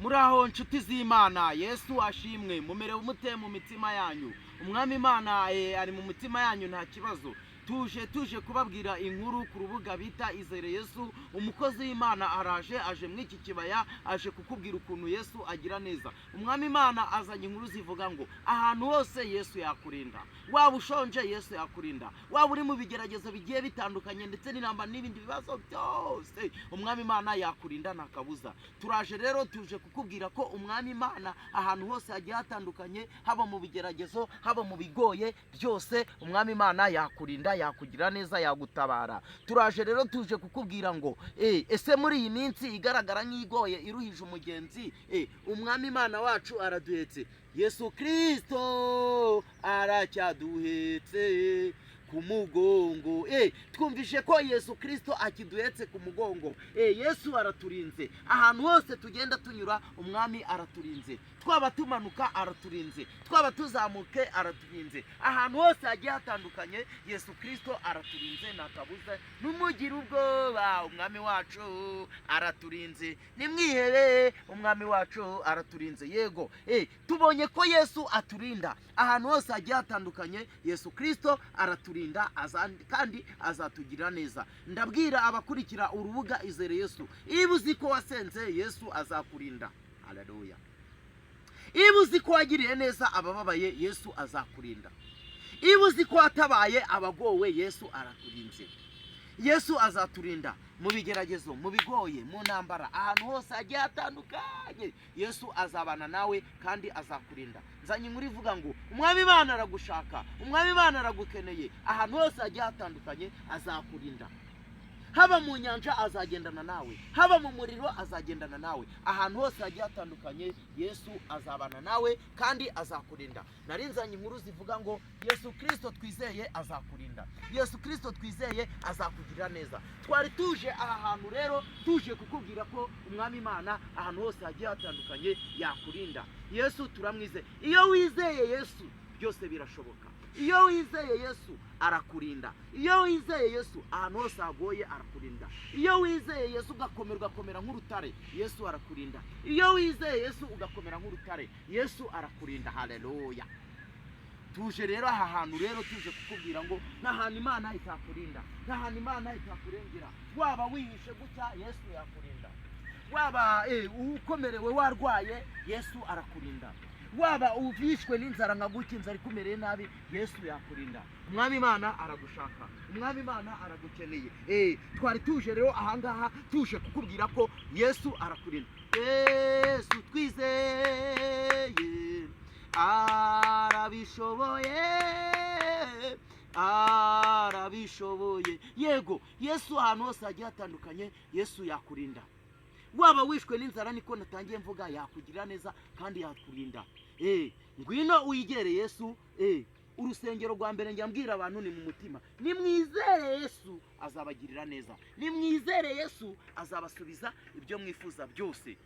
Muraho nshuti z'Imana, Yesu ashimwe. Mumerewe mute mu mitima yanyu? Umwami Imana ari mu mitima yanyu nta kibazo. Tuje kubabwira inkuru ku rubuga bita Izere Yesu. Umukozi w'Imana araje, aje mw'iki kibaya, aje kukubwira ukuntu Yesu agira neza. Umwami Imana azanye inkuru zivuga ngo ahantu hose Yesu yakurinda. Waba ushonje Yesu yakurinda, waba uri mu bigeragezo bigiye bitandukanye ndetse n'inamba n'ibindi bibazo byose, Umwami Imana yakurinda nta kabuza. Turaje rero tuje kukubwira ko Umwami Imana ahantu hose hagiye hatandukanye, haba mu bigeragezo, haba mu bigoye byose, Umwami Imana yakurinda, yakugira neza, yagutabara. Turaje rero tuje kukubwira ngo ese muri iyi minsi igaragara nk'igoye iruhije umugenzi, Umwami Imana wacu araduhetse. Yesu Kristo aracyaduhetse ku mugongo. Twumvishe ko Yesu Kristo akiduhetse ku mugongo. Yesu araturinze. Ahantu hose tugenda tunyura Umwami araturinze. Twaba tumanuka araturinze, twaba tuzamuke araturinze. Ahantu hose hagiye hatandukanye Yesu Kristo araturinze nta kabuza. Numugire ubwoba, Umwami wacu araturinze. Nimwihebe, Umwami wacu araturinze. Yego, tubonye ko Yesu aturinda ahantu hose hagiye hatandukanye. Yesu Kristo araturinda kandi azatugira neza. Ndabwira abakurikira urubuga Izere Yesu, iyo uzi ko wasenze Yesu azakurinda. Haleluya. Iyo uzi ko wagiriye neza abababaye Yesu azakurinda. Iyo uzi ko watabaye abagowe Yesu arakurinze. Yesu azaturinda mu bigeragezo, mu bigoye, mu ntambara, ahantu hose hagiye hatandukanye. Yesu azabana nawe kandi azakurinda. Nzanye inkuru ivuga ngo Umwami Imana aragushaka, Umwami Imana aragukeneye. Ahantu hose hagiye hatandukanye azakurinda. Haba mu nyanja azagendana nawe, haba mu muriro azagendana nawe. Ahantu hose hagiye hatandukanye Yesu azabana nawe kandi azakurinda. Narinzanye inkuru zivuga ngo Yesu Kristo twizeye azakurinda, Yesu Kristo twizeye azakugirira neza. Twari tuje aha hantu rero tuje kukubwira ko Umwami Imana ahantu hose hagiye hatandukanye yakurinda. Yesu turamwizeye. Iyo wizeye Yesu byose birashoboka. Iyo wizeye Yesu arakurinda. Iyo wizeye Yesu ahantu hose hagoye arakurinda. Iyo wizeye Yesu ugakomera nk'urutare Yesu arakurinda. Iyo wizeye Yesu ugakomera nk'urutare Yesu arakurinda. Haleluya. Tuje rero aha hantu rero tuje kukubwira ngo n'ahantu Imana itakurinda, n'ahantu Imana itakurengera. Waba wihishe gutya Yesu yakurinda. Waba ukomerewe warwaye Yesu arakurinda. Waba uvishwe n'inzara nka gutya inzara ikumereye nabi Yesu yakurinda. Umwami Imana aragushaka, Umwami Imana aragukeneye. Twari tuje rero ahangaha tuje kukubwira ko Yesu arakurinda. Yesu twizeye arabishoboye, arabishoboye. Yego, Yesu ahantu hose hagiye hatandukanye Yesu yakurinda. Waba wishwe n'inzara niko natangiye mvuga yakugirira neza kandi yakurinda. Ngwino uyigere Yesu. Urusengero rwa mbere njyambwira abantu ni mu mutima. Nimwizere Yesu azabagirira neza. Nimwizere Yesu azabasubiza ibyo mwifuza byose.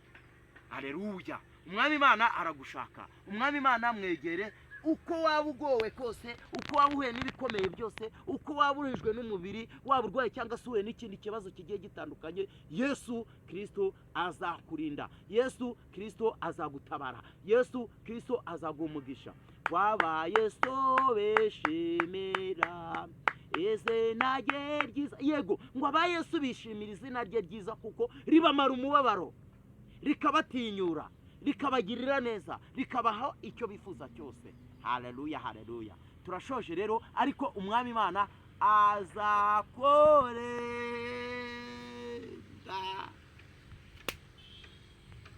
Haleluya. Umwami Imana aragushaka. Umwami Imana mwegere. Uko waba ugowe kose, uko waba uhuye n'ibikomeye byose, uko waba uruhijwe n'umubiri, waba urwaye cyangwa se uhuye n'ikindi kibazo kigiye gitandukanye, Yesu Kristo azakurinda. Yesu Kristo azagutabara. Yesu Kristo azagumugisha. Wabaye sobeshemera izina rye ryiza. Yego, ngo abaye Yesu bishimira izina rye ryiza kuko ribamara umubabaro, rikabatinyura, rikabagirira neza, rikabaha icyo bifuza cyose. Haleluya, haleluya. Turashoje rero, ariko Umwami Imana azakorera.